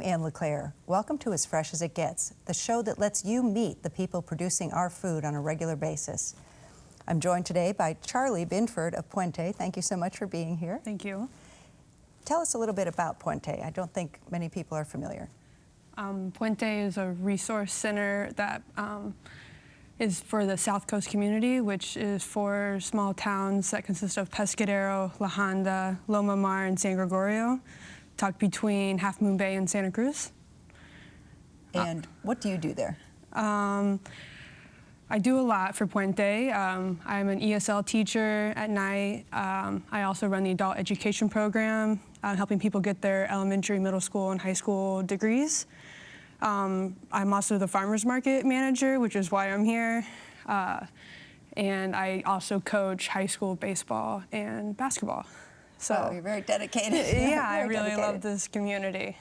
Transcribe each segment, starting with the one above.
I'm LeClair. Welcome to As Fresh as It Gets, the show that lets you meet the people producing our food on a regular basis. I'm joined today by Charlea Binford of Puente. Thank you so much for being here. Thank you. Tell us a little bit about Puente. I don't think many people are familiar. Puente is a resource center that is for the South Coast community, which is for small towns that consist of Pescadero, La Honda, Loma Mar, and San Gregorio, tucked between Half Moon Bay and Santa Cruz. And what do you do there? I do a lot for Puente. I'm an ESL teacher at night. I also run the adult education program, helping people get their elementary, middle school, and high school degrees. I'm also the farmers market manager, which is why I'm here. And I also coach high school baseball and basketball. So you're very dedicated. Yeah, I really love this community.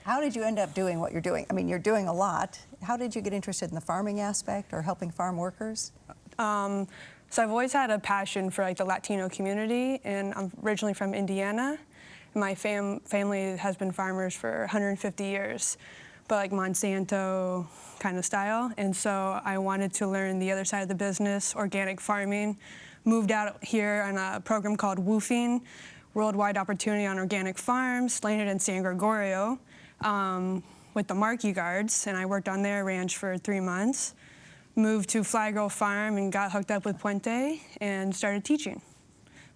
How did you end up doing what you're doing? I mean, you're doing a lot. How did you get interested in the farming aspect or helping farm workers? So I've always had a passion for the Latino community, and I'm originally from Indiana. My family has been farmers for 150 years, but Monsanto kind of style. And so I wanted to learn the other side of the business, organic farming. Moved out here on a program called WOOFing, Worldwide Opportunity on Organic Farms, landed in San Gregorio with the Marquee Guards, and I worked on their ranch for 3 months. Moved to Fly Girl Farm and got hooked up with Puente and started teaching,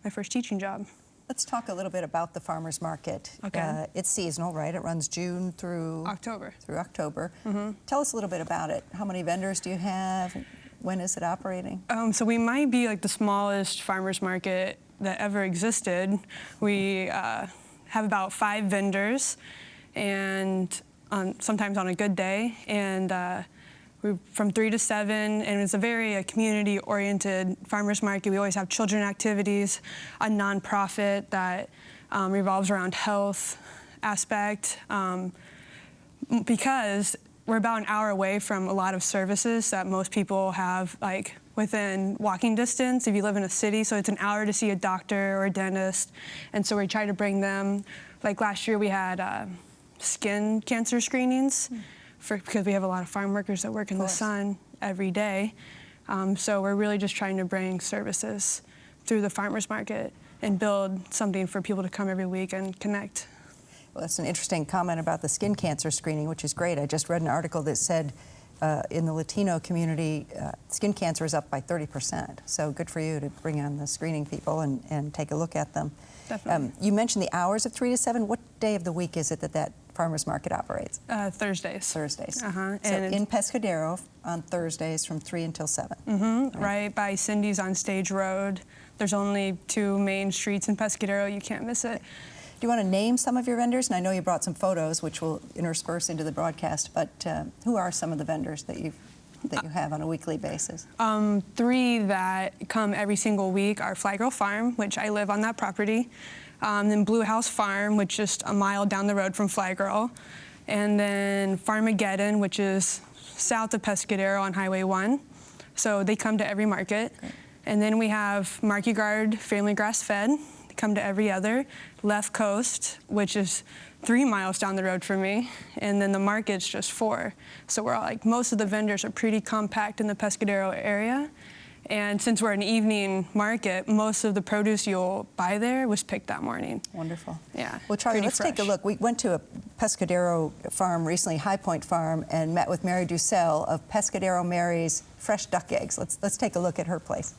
my first teaching job. Let's talk a little bit about the farmers market. Okay. It's seasonal, right? It runs June through October. Mm-hmm. Tell us a little bit about it. How many vendors do you have? When is it operating? So we might be the smallest farmers market that ever existed. We have about 5 vendors, and sometimes on a good day, and we're from 3 to 7, and it's a very community-oriented farmers market. We always have children activities, a nonprofit that revolves around health aspect, because we're about an hour away from a lot of services that most people have within walking distance if you live in a city. So it's an hour to see a doctor or a dentist. And so we try to bring them, last year we had skin cancer screenings because we have a lot of farm workers that work in the sun every day. So we're really just trying to bring services through the farmers market and build something for people to come every week and connect. Well, that's an interesting comment about the skin cancer screening, which is great. I just read an article that said in the Latino community, skin cancer is up by 30%. So good for you to bring on the screening people and take a look at them. Definitely. You mentioned the hours of 3 to 7. What day of the week is it that farmers market operates? Thursdays. Thursdays. Uh-huh. So in Pescadero on Thursdays from 3 until 7. Mm-hmm. Right by Cindy's on Stage Road. There's only 2 main streets in Pescadero. You can't miss it. Do you want to name some of your vendors? And I know you brought some photos, which we'll intersperse into the broadcast, but who are some of the vendors that you have on a weekly basis? 3 that come every single week are Fly Girl Farm, which I live on that property, then Blue House Farm, which is just a mile down the road from Fly Girl, and then Farmageddon, which is south of Pescadero on Highway 1. So they come to every market. Okay. And then we have Marquee Guard Family Grass Fed. Come to every other. Left Coast, which is 3 miles down the road from me, and then the market's just 4. So we're all most of the vendors are pretty compact in the Pescadero area. And since we're an evening market, most of the produce you'll buy there was picked that morning. Wonderful. Yeah. Well, Charlea, let's take a look. We went to a Pescadero farm recently, High Point Farm, and met with Mary Dussell of Pescadero Mary's Fresh Duck Eggs. Let's take a look at her place.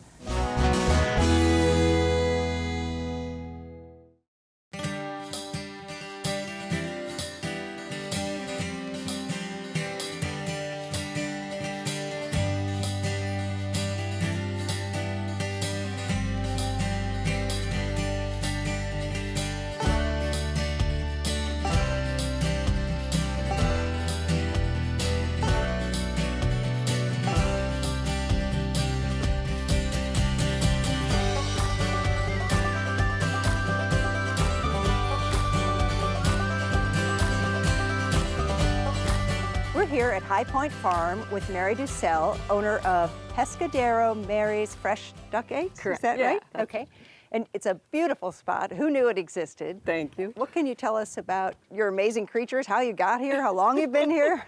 Here at High Point Farm with Mary Dussell, owner of Pescadero Mary's Fresh Duck Eggs. Correct. Is that right? Okay. And it's a beautiful spot. Who knew it existed? Thank you. What can you tell us about your amazing creatures, how you got here, how long you've been here?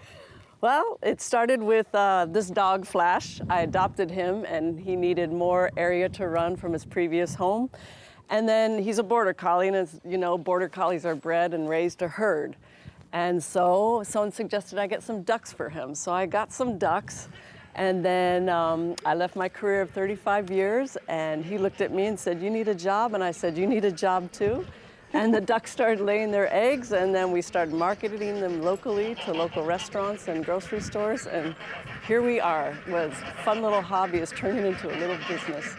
Well, it started with this dog, Flash. I adopted him, and he needed more area to run from his previous home. And then he's a border collie, and as you know, border collies are bred and raised to herd. And so someone suggested I get some ducks for him. So I got some ducks. And then I left my career of 35 years, and he looked at me and said, "You need a job?" And I said, "You need a job too?" And the ducks started laying their eggs, and then we started marketing them locally to local restaurants and grocery stores. And here we are. It was a fun little hobby is turning into a little business.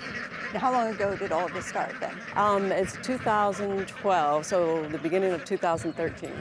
Now, how long ago did all of this start then? It's 2012, so the beginning of 2013.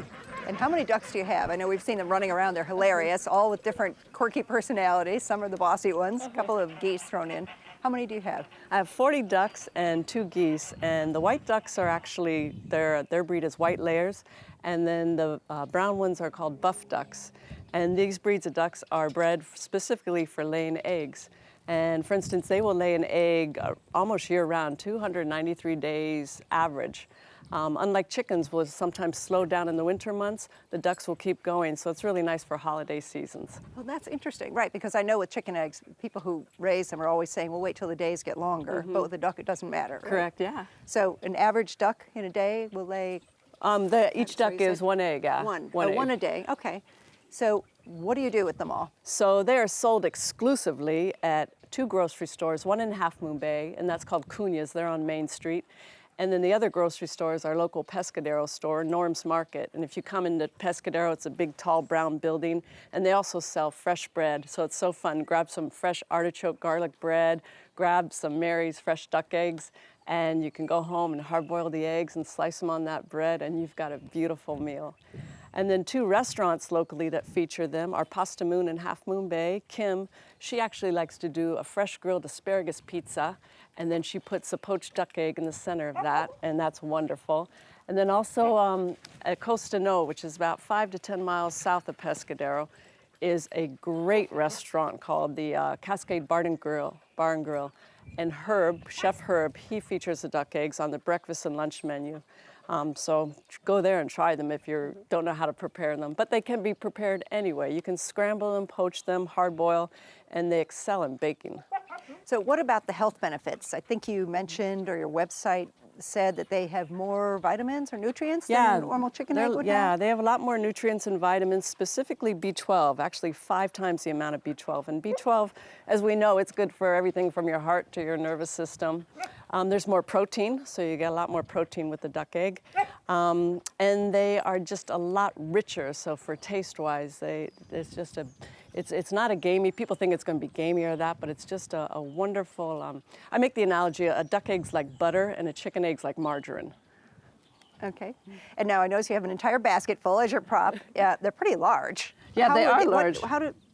And how many ducks do you have? I know we've seen them running around. They're hilarious, all with different quirky personalities. Some are the bossy ones, a couple of geese thrown in. How many do you have? I have 40 ducks and 2 geese, and the white ducks are actually, their breed is white layers, and then the brown ones are called buff ducks. And these breeds of ducks are bred specifically for laying eggs. And for instance, they will lay an egg almost year-round, 293 days average. Unlike chickens will sometimes slow down in the winter months, the ducks will keep going, so it's really nice for holiday seasons. Well, that's interesting, right? Because I know with chicken eggs, people who raise them are always saying, well, wait till the days get longer. But with the duck, it doesn't matter. Right? Correct, yeah. So an average duck in a day will lay? Each duck gives 1 egg, yeah. One egg. a day, okay. So what do you do with them all? So they are sold exclusively at 2 grocery stores, one in Half Moon Bay, and that's called Cunha's. They're on Main Street. And then the other grocery store is our local Pescadero store, Norm's Market. And if you come into Pescadero, it's a big, tall, brown building. And they also sell fresh bread, so it's so fun. Grab some fresh artichoke garlic bread, grab some Mary's fresh duck eggs, and you can go home and hard-boil the eggs and slice them on that bread, and you've got a beautiful meal. And then 2 restaurants locally that feature them are Pasta Moon in Half Moon Bay. Kim, she actually likes to do a fresh grilled asparagus pizza, and then she puts a poached duck egg in the center of that, and that's wonderful. And then also at Costa No, which is about 5 to 10 miles south of Pescadero, is a great restaurant called the Cascade Bar and Grill. And Herb, Chef Herb, he features the duck eggs on the breakfast and lunch menu. So go there and try them if you don't know how to prepare them. But they can be prepared anyway. You can scramble them, poach them, hard boil, and they excel in baking. So what about the health benefits? I think you mentioned, or your website said, that they have more vitamins or nutrients than a normal chicken egg would have? Yeah, they have a lot more nutrients and vitamins, specifically B12, actually 5 times the amount of B12. And B12, as we know, it's good for everything from your heart to your nervous system. There's more protein, so you get a lot more protein with the duck egg. And they are just a lot richer, so for taste-wise, it's not a gamey, people think it's going to be gamey or that, but it's just a wonderful, I make the analogy, a duck egg's like butter and a chicken egg's like margarine. Okay. And now I notice you have an entire basket full as your prop. Yeah, they're pretty large. Yeah, they are large.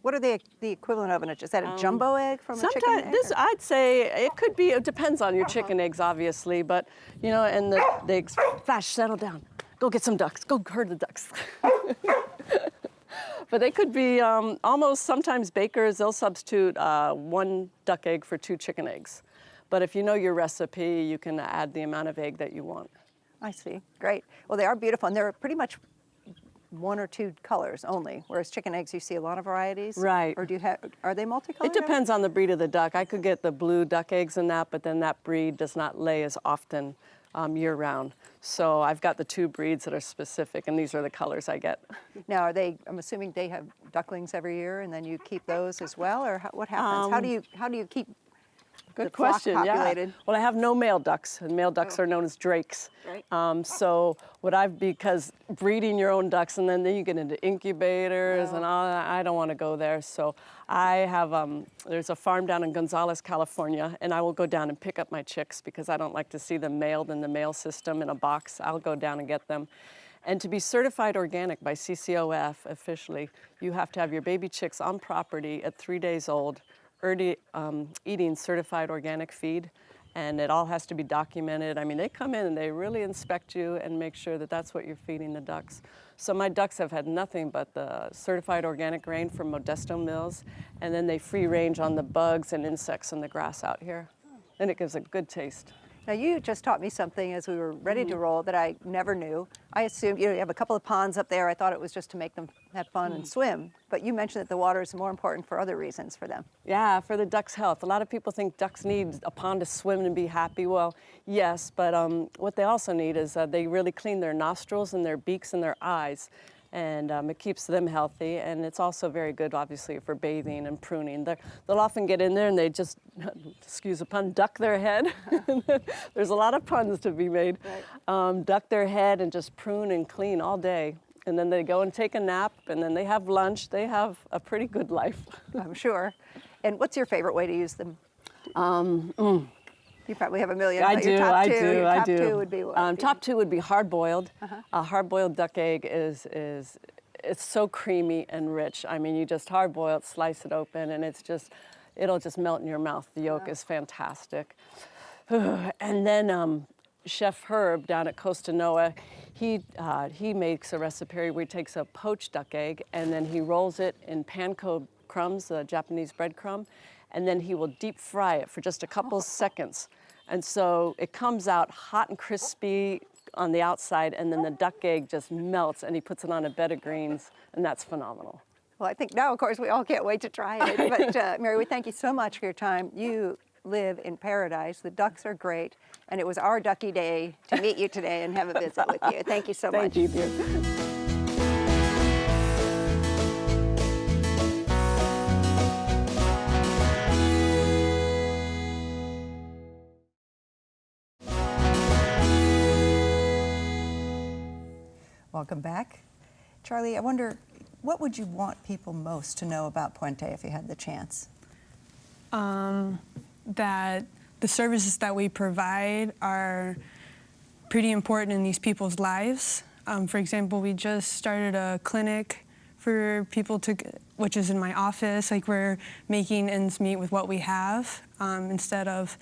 What are they the equivalent of? Is that a jumbo egg from a chicken egg? Sometimes, I'd say it could be, it depends on your chicken eggs, obviously, but, you know, and the eggs, Flash, settle down. Go get some ducks. Go herd the ducks. But they could be almost, sometimes bakers, they'll substitute 1 duck egg for 2 chicken eggs. But if you know your recipe, you can add the amount of egg that you want. I see. Great. Well, they are beautiful, and they're pretty much 1 or 2 colors only, whereas chicken eggs you see a lot of varieties. Right. Or are they multicolored? It depends on the breed of the duck. I could get the blue duck eggs in that, but then that breed does not lay as often year-round. So I've got the 2 breeds that are specific, and these are the colors I get. Now, I'm assuming they have ducklings every year, and then you keep those as well, or what happens? How do you keep Good the flock question, populated? yeah. Well, I have no male ducks, and male ducks are known as drakes. Right. So because breeding your own ducks, and then you get into incubators and all that, I don't want to go there. So I have, there's a farm down in Gonzales, California, and I will go down and pick up my chicks because I don't like to see them mailed in the mail system in a box. I'll go down and get them. And to be certified organic by CCOF officially, you have to have your baby chicks on property at 3 days old, already eating certified organic feed, and it all has to be documented. I mean, they come in and they really inspect you and make sure that that's what you're feeding the ducks. So my ducks have had nothing but the certified organic grain from Modesto Mills, and then they free range on the bugs and insects in the grass out here, and it gives a good taste. Now, you just taught me something as we were ready to roll that I never knew. I assumed, you have a couple of ponds up there. I thought it was just to make them have fun and swim. But you mentioned that the water is more important for other reasons for them. Yeah, for the ducks' health. A lot of people think ducks need a pond to swim and be happy. Well, yes, but what they also need is they really clean their nostrils and their beaks and their eyes. And it keeps them healthy, and it's also very good, obviously, for bathing and pruning. They'll often get in there and they just, excuse the pun, duck their head. There's a lot of puns to be made. Right. Duck their head and just prune and clean all day. And then they go and take a nap, and then they have lunch. They have a pretty good life. I'm sure. And what's your favorite way to use them? You probably have a million. I but do, your top I two, do, your I top do. two would be what? Top two would be hard-boiled. A hard-boiled duck egg is it's so creamy and rich. I mean, you just hard-boil it, slice it open, and it'll just melt in your mouth. The yolk is fantastic. And then Chef Herb down at Costa Noa, he makes a recipe where he takes a poached duck egg and then he rolls it in panko crumbs, the Japanese breadcrumb, and then he will deep fry it for just a couple seconds. And so it comes out hot and crispy on the outside, and then the duck egg just melts, and he puts it on a bed of greens, and that's phenomenal. Well, I think now, of course, we all can't wait to try it. But Mary, we thank you so much for your time. You live in paradise. The ducks are great, and it was our ducky day to meet you today and have a visit with you. Thank you so much. Thank you, dear. Welcome back. Charlie, I wonder, what would you want people most to know about Puente if you had the chance? That the services that we provide are pretty important in these people's lives. For example, we just started a clinic for people which is in my office. Like, we're making ends meet with what we have, instead of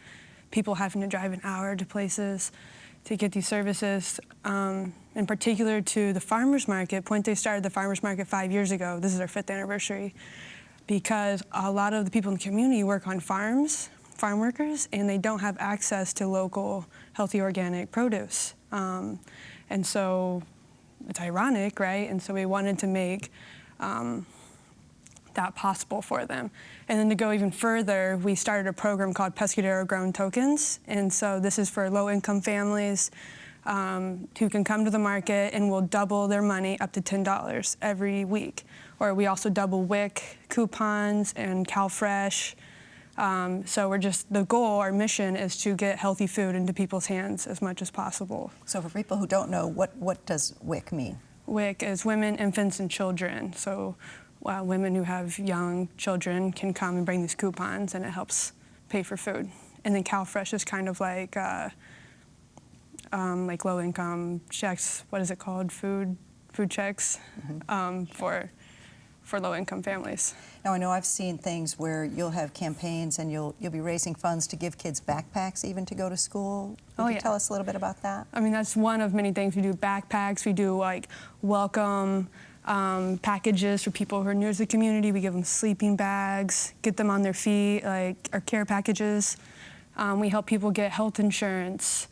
people having to drive an hour to places to get these services. In particular to the farmers market. Puente started the farmers market 5 years ago. This is our 5th anniversary, because a lot of the people in the community work on farms, farm workers, and they don't have access to local, healthy, organic produce. And so it's ironic, right? And so we wanted to make that possible for them. And then to go even further, we started a program called Pescadero Grown Tokens. And so this is for low-income families who can come to the market, and we'll double their money up to $10 every week. Or we also double WIC coupons and CalFresh. So the goal, our mission, is to get healthy food into people's hands as much as possible. So for people who don't know, what does WIC mean? WIC is women, infants, and children. So women who have young children can come and bring these coupons, and it helps pay for food. And then CalFresh is kind of like low-income checks. What is it called? Food checks for low-income families. Now, I know I've seen things where you'll have campaigns and you'll be raising funds to give kids backpacks even to go to school. Would you tell us a little bit about that? I mean, that's one of many things. We do backpacks. We do like welcome packages for people who are new to the community. We give them sleeping bags, get them on their feet, like our care packages. We help people get health insurance.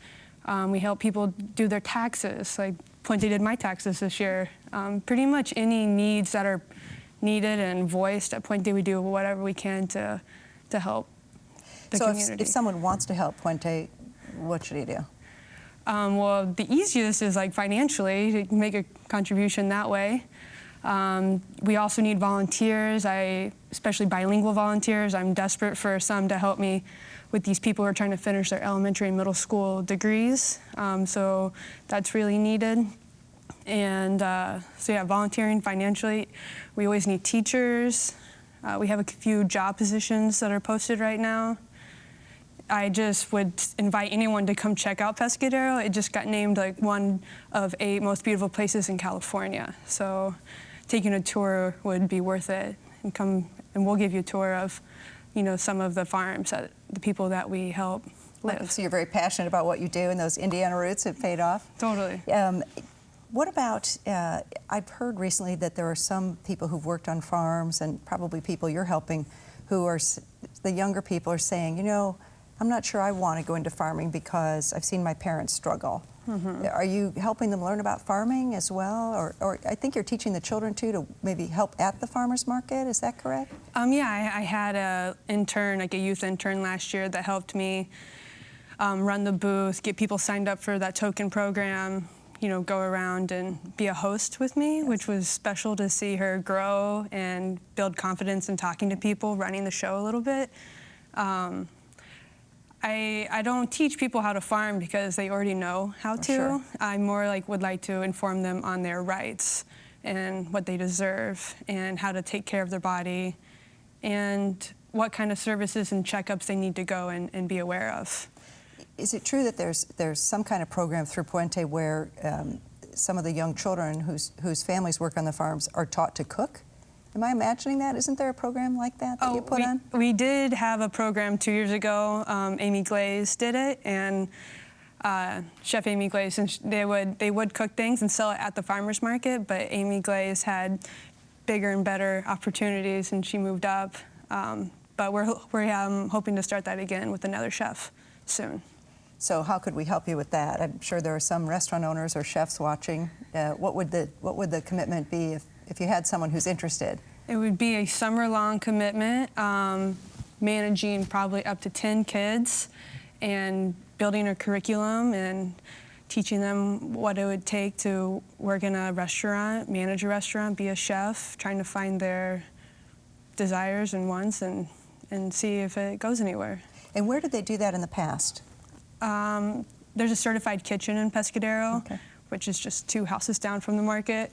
We help people do their taxes. Like Puente did my taxes this year. Pretty much any needs that are needed and voiced at Puente, we do whatever we can to help the community. So if someone wants to help Puente, what should he do? Well, the easiest is like financially, to make a contribution that way. We also need volunteers, especially bilingual volunteers. I'm desperate for some to help me with these people who are trying to finish their elementary and middle school degrees. So that's really needed. And volunteering financially. We always need teachers. We have a few job positions that are posted right now. I just would invite anyone to come check out Pescadero. It just got named like one of 8 most beautiful places in California. So taking a tour would be worth it. And we'll give you a tour of, some of the farms that the people that we help live. So you're very passionate about what you do, and those Indiana roots have paid off. Totally. What about, I've heard recently that there are some people who've worked on farms, and probably people you're helping, who are, the younger people are saying, I'm not sure I want to go into farming because I've seen my parents struggle. Are you helping them learn about farming as well? Or I think you're teaching the children too to maybe help at the farmer's market, is that correct? Yeah, I had a intern, like a youth intern last year that helped me run the booth, get people signed up for that token program, you know, go around and be a host with me, which was special to see her grow and build confidence in talking to people, running the show a little bit. I don't teach people how to farm because they already know how to. Sure. I more like would like to inform them on their rights and what they deserve and how to take care of their body and what kind of services and checkups they need to go and be aware of. Is it true that there's some kind of program through Puente where some of the young children whose families work on the farms are taught to cook? Am I imagining that? Isn't there a program like that you put on? We did have a program 2 years ago. Amy Glaze did it, and Chef Amy Glaze, and they would cook things and sell it at the farmers market, but Amy Glaze had bigger and better opportunities, and she moved up. But we're hoping to start that again with another chef soon. So how could we help you with that? I'm sure there are some restaurant owners or chefs watching. What would the commitment be if you had someone who's interested? It would be a summer-long commitment, managing probably up to 10 kids and building a curriculum and teaching them what it would take to work in a restaurant, manage a restaurant, be a chef, trying to find their desires and wants and see if it goes anywhere. And where did they do that in the past? There's a certified kitchen in Pescadero, which is just 2 houses down from the market.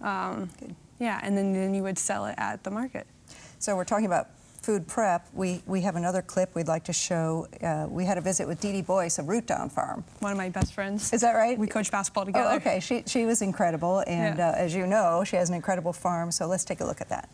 Good. Yeah, and then you would sell it at the market. So we're talking about food prep. We have another clip we'd like to show. We had a visit with Dede Boies of Root Down Farm. One of my best friends. Is that right? We coach basketball together. Oh, okay. She was incredible, and Yeah. as you know, she has an incredible farm. So let's take a look at that.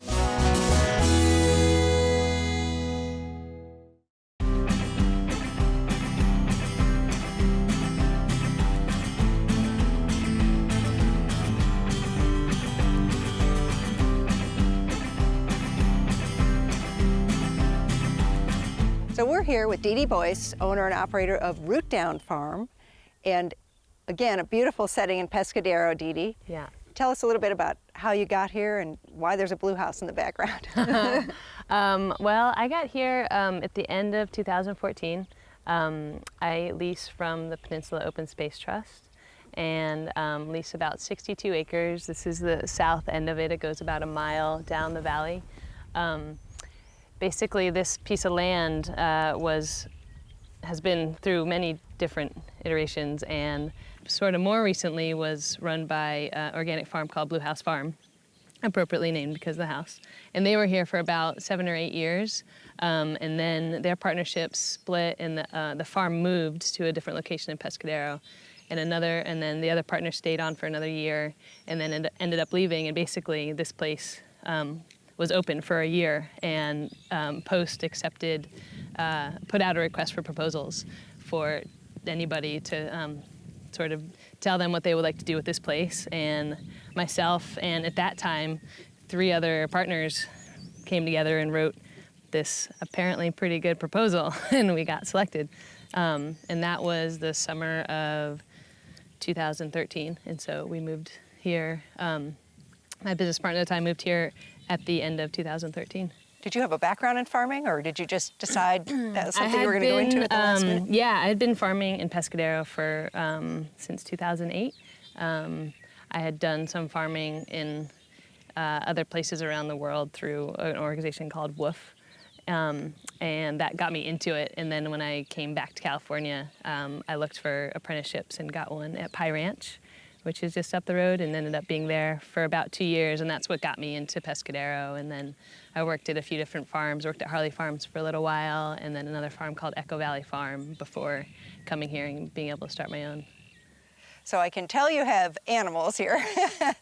So we're here with Dede Boies, owner and operator of Root Down Farm, and again, a beautiful setting in Pescadero, Dede. Yeah. Tell us a little bit about how you got here and why there's a blue house in the background. Well, I got here at the end of 2014. I lease from the Peninsula Open Space Trust and lease about 62 acres. This is the south end of it. It goes about a mile down the valley. Basically, this piece of land has been through many different iterations, and sort of more recently was run by an organic farm called Blue House Farm, appropriately named because of the house. And they were here for about 7 or 8 years, and then their partnership split, and the farm moved to a different location in Pescadero, and then the other partner stayed on for another year, and then ended up leaving. And basically, this place was open for a year, and Post accepted, put out a request for proposals for anybody to sort of tell them what they would like to do with this place. And myself and at that time 3 other partners came together and wrote this apparently pretty good proposal, and we got selected. And that was the summer of 2013, and so we moved here. My business partner at the time moved here at the end of 2013. Did you have a background in farming, or did you just decide that was something you were going to go into at the last minute? Yeah, I had been farming in Pescadero for since 2008. I had done some farming in other places around the world through an organization called WOOF, and that got me into it. And then when I came back to California, I looked for apprenticeships and got one at Pie Ranch, which is just up the road, and ended up being there for about 2 years, and that's what got me into Pescadero. And then I worked at a few different farms, worked at Harley Farms for a little while, and then another farm called Echo Valley Farm before coming here and being able to start my own. So I can tell you have animals here.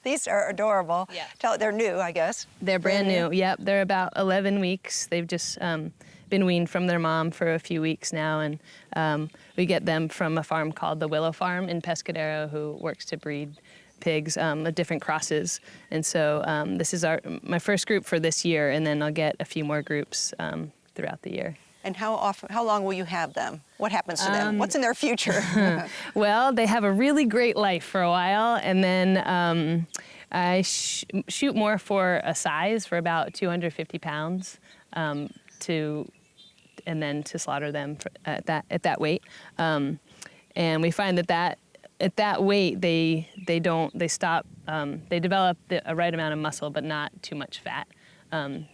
These are adorable. Yeah. They're new, I guess. They're brand new. Yep, they're about 11 weeks. They've just been weaned from their mom for a few weeks now, and we get them from a farm called the Willow Farm in Pescadero, who works to breed pigs of different crosses. And so this is my first group for this year, and then I'll get a few more groups throughout the year. And how long will you have them? What happens to them? What's in their future? Well, they have a really great life for a while, and then I shoot more for a size for about 250 pounds and then to slaughter them at that weight. And we find that at that weight they stop. They develop a right amount of muscle, but not too much fat.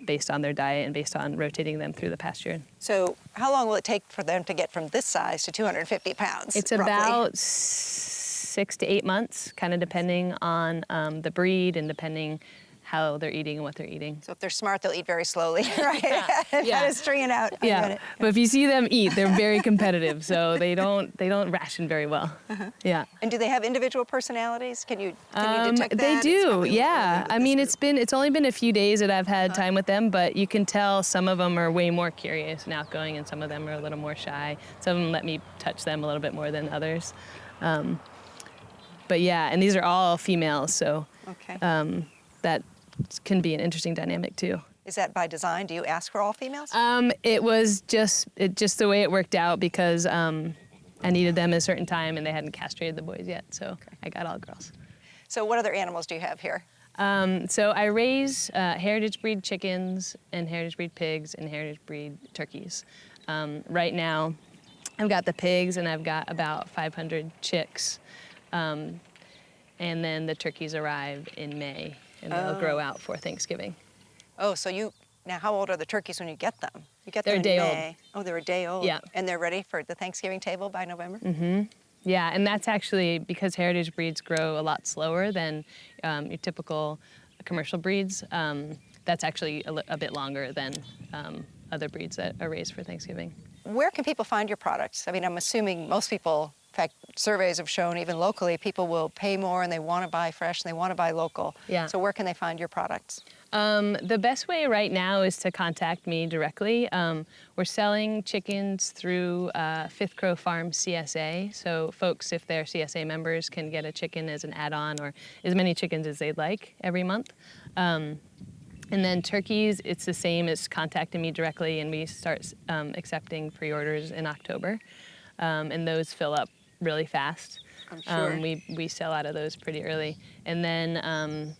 Based on their diet and based on rotating them through the pasture. So how long will it take for them to get from this size to 250 pounds? It's roughly? about 6 to 8 months, kind of depending on the breed and depending how they're eating and what they're eating. So if they're smart, they'll eat very slowly, right? Yeah. Kind of string it out. I get it. But if you see them eat, they're very competitive, so they don't ration very well. Yeah. And do they have individual personalities? Can you detect that? They It's do, probably yeah. with I this mean, group. it's only been a few days that I've had time with them, but you can tell some of them are way more curious and outgoing, and some of them are a little more shy. Some of them let me touch them a little bit more than others. But yeah, and these are all females, so Okay. That can be an interesting dynamic too. Is that by design? Do you ask for all females? It was just the way it worked out because I needed them at a certain time and they hadn't castrated the boys yet, so I got all girls. So what other animals do you have here? So I raise heritage breed chickens and heritage breed pigs and heritage breed turkeys. Right now, I've got the pigs and I've got about 500 chicks. And then the turkeys arrive in May and they'll grow out for Thanksgiving. Oh, so now how old are the turkeys when you get them? You get They're them a day in old. May. Oh, they're a day old. Yeah. And they're ready for the Thanksgiving table by November? Yeah, and that's actually because heritage breeds grow a lot slower than your typical commercial breeds. That's actually a bit longer than other breeds that are raised for Thanksgiving. Where can people find your products? I mean, I'm assuming most people, in fact, surveys have shown even locally, people will pay more and they want to buy fresh and they want to buy local. Yeah. So where can they find your products? The best way right now is to contact me directly. We're selling chickens through Fifth Crow Farm CSA. So folks, if they're CSA members, can get a chicken as an add-on or as many chickens as they'd like every month. And then turkeys, it's the same as contacting me directly, and we start accepting pre-orders in October. And those fill up really fast. I'm sure. We sell out of those pretty early. And then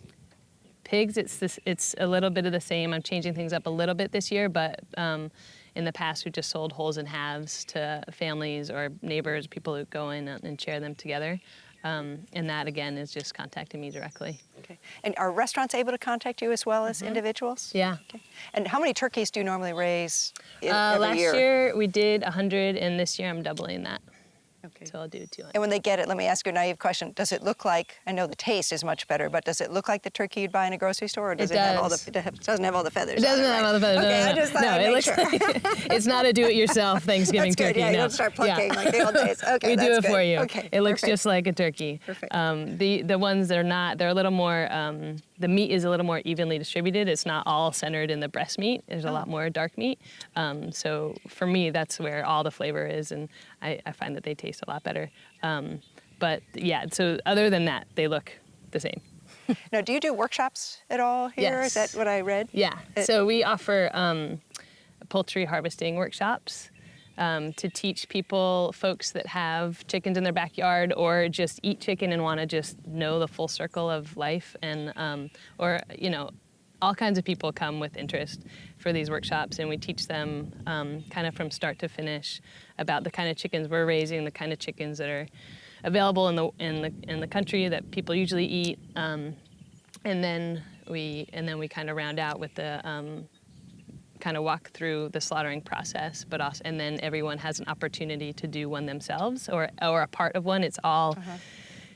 pigs, it's a little bit of the same. I'm changing things up a little bit this year, but in the past we've just sold wholes and halves to families or neighbors, people who go in and share them together. And that, again, is just contacting me directly. Okay. And are restaurants able to contact you as well as individuals? Yeah. Okay. And how many turkeys do you normally raise every Last year? year we did 100, and this year I'm doubling that. Okay. So I'll do 200. And when they get it, let me ask you a naive question. Does it look like, I know the taste is much better, but does it look like the turkey you'd buy in a grocery store, or does it have all does. it doesn't have all the feathers? It doesn't on have all the feathers. Okay, No. I just thought No, I'd it make looks sure. like it's not a do-it-yourself Thanksgiving That's good. turkey. Yeah, you no. don't start plucking like the old days. Okay, we do that's it good. for you. Okay, It looks perfect. just like a turkey. Perfect. The ones that are not, they're a little more. The meat is a little more evenly distributed. It's not all centered in the breast meat. There's a lot more dark meat. So for me, that's where all the flavor is, and I find that they taste a lot better. But yeah, so other than that, they look the same. Now, do you do workshops at all here? Yes. Is that what I read? Yeah, so we offer poultry harvesting workshops to teach folks that have chickens in their backyard or just eat chicken and want to just know the full circle of life, and or all kinds of people come with interest for these workshops, and we teach them kind of from start to finish about the kind of chickens we're raising, the kind of chickens that are available in the country that people usually eat, and then we kind of round out with the kind of walk through the slaughtering process, but also, and then everyone has an opportunity to do one themselves or a part of one. It's all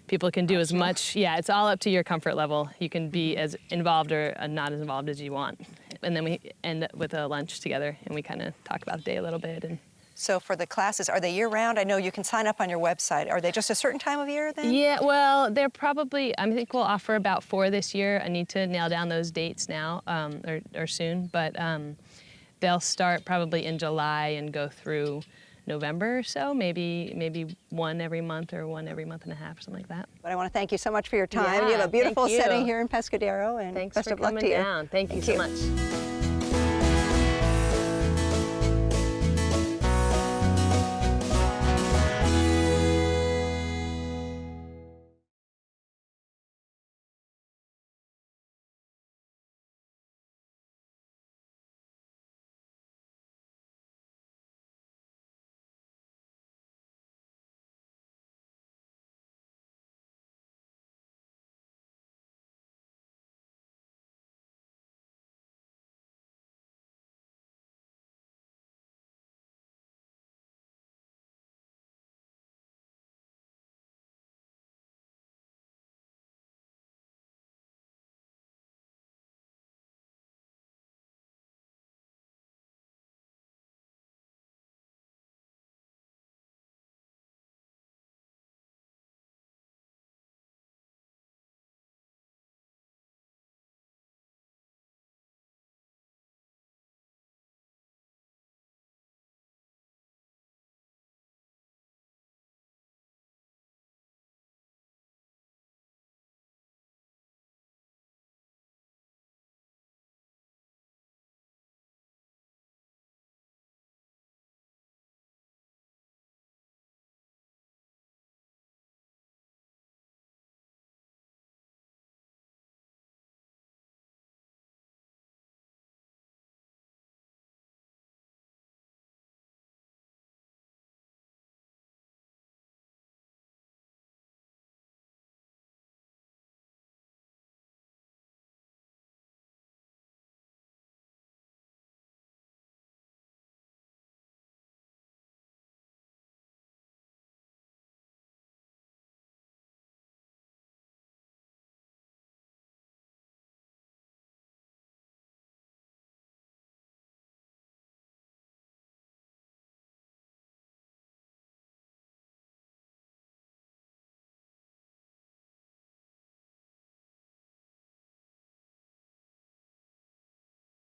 people can do as much. Yeah, it's all up to your comfort level. You can be as involved or not as involved as you want, and then we end up with a lunch together, and we kind of talk about the day a little bit. And So for the classes, are they year-round? I know you can sign up on your website. Are they just a certain time of year then? yeah, well, they're probably, I think we'll offer about 4 this year. I need to nail down those dates now, or soon, but they'll start probably in July and go through November or so, maybe one every month or one every month and a half or something like that. But I want to thank you so much for your time. Yeah, you have a beautiful thank you. setting here in Pescadero, and Thanks best for of luck coming to you. down. Thank you so much.